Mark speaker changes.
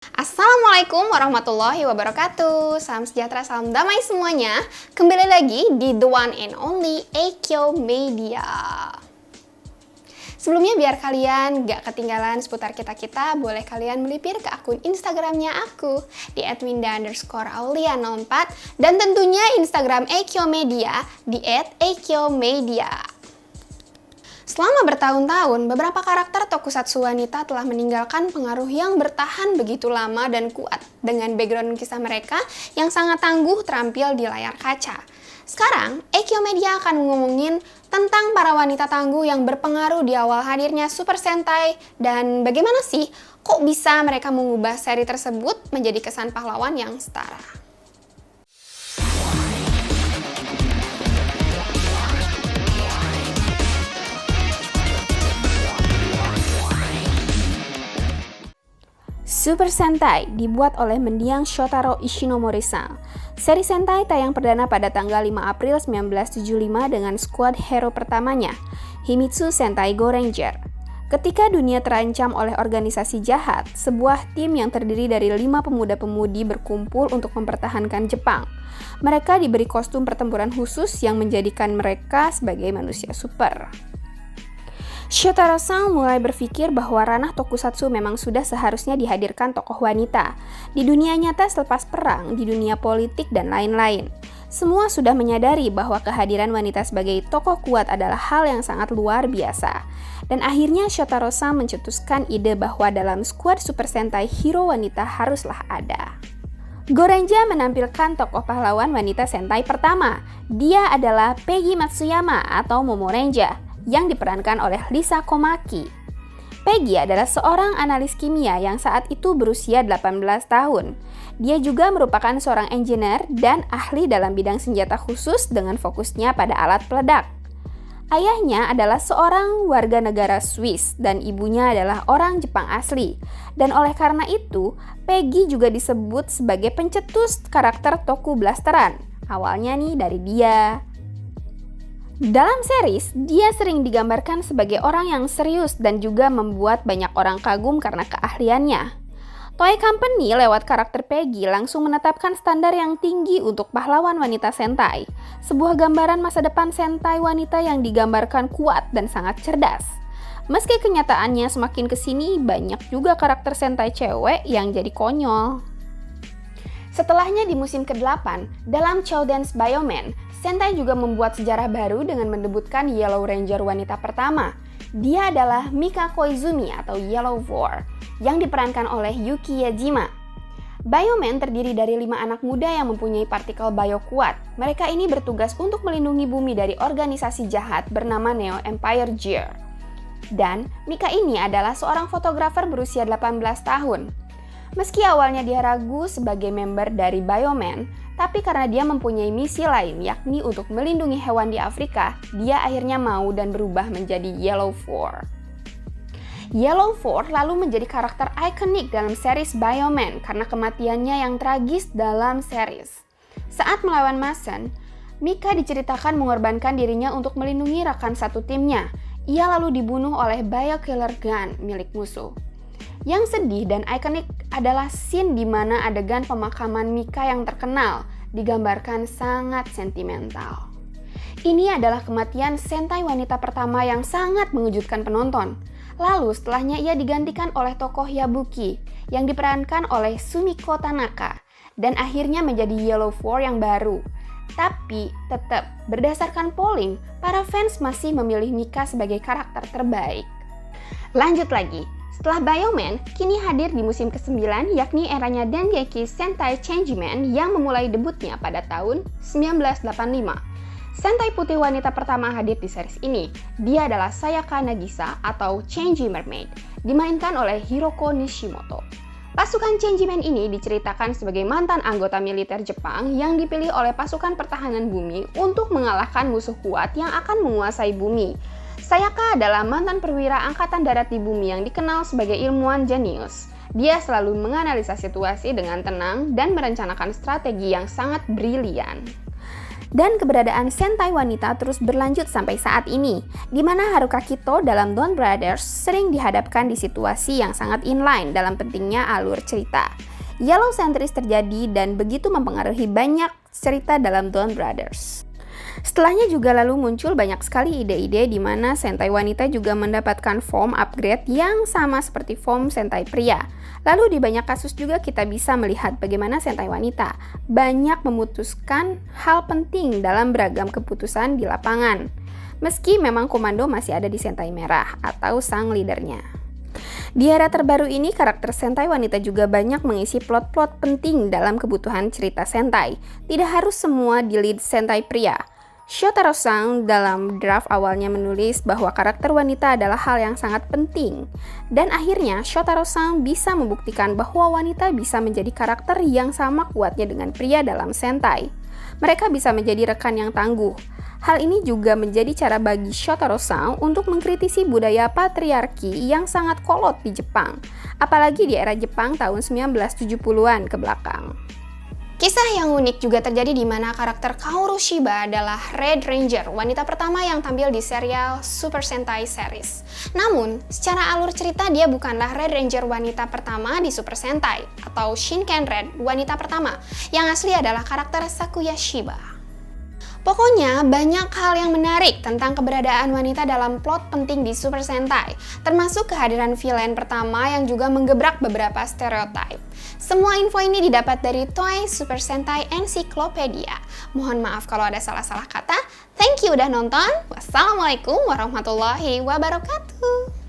Speaker 1: Assalamualaikum warahmatullahi wabarakatuh. Salam sejahtera, salam damai semuanya. Kembali lagi di The One and Only Eikyo Media. Sebelumnya biar kalian gak ketinggalan seputar kita-kita, boleh kalian melipir ke akun Instagramnya aku di @winda_aulia04 dan tentunya Instagram Eikyo Media di @eikyomedia. Selama bertahun-tahun, beberapa karakter tokusatsu wanita telah meninggalkan pengaruh yang bertahan begitu lama dan kuat dengan background kisah mereka yang sangat tangguh terampil di layar kaca. Sekarang, Eikyo Media akan ngomongin tentang para wanita tangguh yang berpengaruh di awal hadirnya Super Sentai dan bagaimana sih kok bisa mereka mengubah seri tersebut menjadi kesan pahlawan yang setara. Super Sentai dibuat oleh mendiang Shotaro Ishinomori-san. Seri Sentai tayang perdana pada tanggal 5 April 1975 dengan skuad hero pertamanya, Himitsu Sentai Go Ranger. Ketika dunia terancam oleh organisasi jahat, sebuah tim yang terdiri dari 5 pemuda-pemudi berkumpul untuk mempertahankan Jepang. Mereka diberi kostum pertempuran khusus yang menjadikan mereka sebagai manusia super. Shotaro-san mulai berpikir bahwa ranah tokusatsu memang sudah seharusnya dihadirkan tokoh wanita di dunia nyata selepas perang, di dunia politik, dan lain-lain. Semua sudah menyadari bahwa kehadiran wanita sebagai tokoh kuat adalah hal yang sangat luar biasa. Dan akhirnya Shotaro-san mencetuskan ide bahwa dalam skuad Super Sentai hero wanita haruslah ada. Goranger menampilkan tokoh pahlawan wanita Sentai pertama. Dia adalah Peggy Matsuyama atau Momo Ranger yang diperankan oleh Lisa Komaki. Peggy adalah seorang analis kimia yang saat itu berusia 18 tahun. Dia juga merupakan seorang engineer dan ahli dalam bidang senjata khusus dengan fokusnya pada alat peledak. Ayahnya adalah seorang warga negara Swiss dan ibunya adalah orang Jepang asli. Dan oleh karena itu, Peggy juga disebut sebagai pencetus karakter toku blasteran. Awalnya nih dari dia. Dalam series, dia sering digambarkan sebagai orang yang serius dan juga membuat banyak orang kagum karena keahliannya. Toei Company lewat karakter Peggy langsung menetapkan standar yang tinggi untuk pahlawan wanita Sentai. Sebuah gambaran masa depan Sentai wanita yang digambarkan kuat dan sangat cerdas. Meski kenyataannya semakin kesini, banyak juga karakter Sentai cewek yang jadi konyol. Setelahnya di musim ke-8, dalam Children's Bioman, Sentai juga membuat sejarah baru dengan mendebutkan Yellow Ranger wanita pertama. Dia adalah Mika Koizumi atau Yellow 4, yang diperankan oleh Yuki Yajima. Bioman terdiri dari 5 anak muda yang mempunyai partikel bio kuat. Mereka ini bertugas untuk melindungi bumi dari organisasi jahat bernama Neo Empire Gear. Dan Mika ini adalah seorang fotografer berusia 18 tahun. Meski awalnya dia ragu sebagai member dari Bioman, tapi karena dia mempunyai misi lain yakni untuk melindungi hewan di Afrika, dia akhirnya mau dan berubah menjadi Yellow 4. Yellow 4 lalu menjadi karakter ikonik dalam series Bioman karena kematiannya yang tragis dalam series. Saat melawan Mason, Mika diceritakan mengorbankan dirinya untuk melindungi rekan satu timnya. Ia lalu dibunuh oleh Biokiller Gun milik musuh. Yang sedih dan ikonik adalah scene di mana adegan pemakaman Mika yang terkenal digambarkan sangat sentimental. Ini adalah kematian Sentai wanita pertama yang sangat mengejutkan penonton. Lalu setelahnya ia digantikan oleh tokoh Yabuki yang diperankan oleh Sumiko Tanaka dan akhirnya menjadi Yellow 4 yang baru. Tapi tetap berdasarkan polling, para fans masih memilih Mika sebagai karakter terbaik. Lanjut lagi. Setelah Bioman, kini hadir di musim ke-9 yakni eranya Dengeki Sentai Changeman yang memulai debutnya pada tahun 1985. Sentai putih wanita pertama hadir di series ini. Dia adalah Sayaka Nagisa atau Change Mermaid, dimainkan oleh Hiroko Nishimoto. Pasukan Changeman ini diceritakan sebagai mantan anggota militer Jepang yang dipilih oleh pasukan pertahanan bumi untuk mengalahkan musuh kuat yang akan menguasai bumi. Sayaka adalah mantan perwira angkatan darat di bumi yang dikenal sebagai ilmuwan jenius. Dia selalu menganalisa situasi dengan tenang dan merencanakan strategi yang sangat brilian. Dan keberadaan Sentai wanita terus berlanjut sampai saat ini, di mana Haruka Kito dalam Bond Brothers sering dihadapkan di situasi yang sangat inline dalam pentingnya alur cerita. Yellow centris terjadi dan begitu mempengaruhi banyak cerita dalam Bond Brothers. Setelahnya juga lalu muncul banyak sekali ide-ide di mana Sentai wanita juga mendapatkan form upgrade yang sama seperti form Sentai pria. Lalu di banyak kasus juga kita bisa melihat bagaimana Sentai wanita banyak memutuskan hal penting dalam beragam keputusan di lapangan. Meski memang komando masih ada di Sentai merah atau sang leadernya. Di era terbaru ini, karakter Sentai wanita juga banyak mengisi plot-plot penting dalam kebutuhan cerita Sentai. Tidak harus semua di lead Sentai pria. Shotaro-san dalam draft awalnya menulis bahwa karakter wanita adalah hal yang sangat penting. Dan akhirnya Shotaro-san bisa membuktikan bahwa wanita bisa menjadi karakter yang sama kuatnya dengan pria dalam Sentai. Mereka bisa menjadi rekan yang tangguh. Hal ini juga menjadi cara bagi Shotaro-san untuk mengkritisi budaya patriarki yang sangat kolot di Jepang, apalagi di era Jepang tahun 1970-an ke belakang. Kisah yang unik juga terjadi di mana karakter Kaoru Shiba adalah Red Ranger, wanita pertama yang tampil di serial Super Sentai series. Namun, secara alur cerita dia bukanlah Red Ranger wanita pertama di Super Sentai, atau Shinken Red, wanita pertama. Yang asli adalah karakter Sakuya Shiba. Pokoknya banyak hal yang menarik tentang keberadaan wanita dalam plot penting di Super Sentai, termasuk kehadiran villain pertama yang juga menggebrak beberapa stereotip. Semua info ini didapat dari Toei Super Sentai Encyclopedia. Mohon maaf kalau ada salah-salah kata. Thank you udah nonton. Wassalamualaikum warahmatullahi wabarakatuh.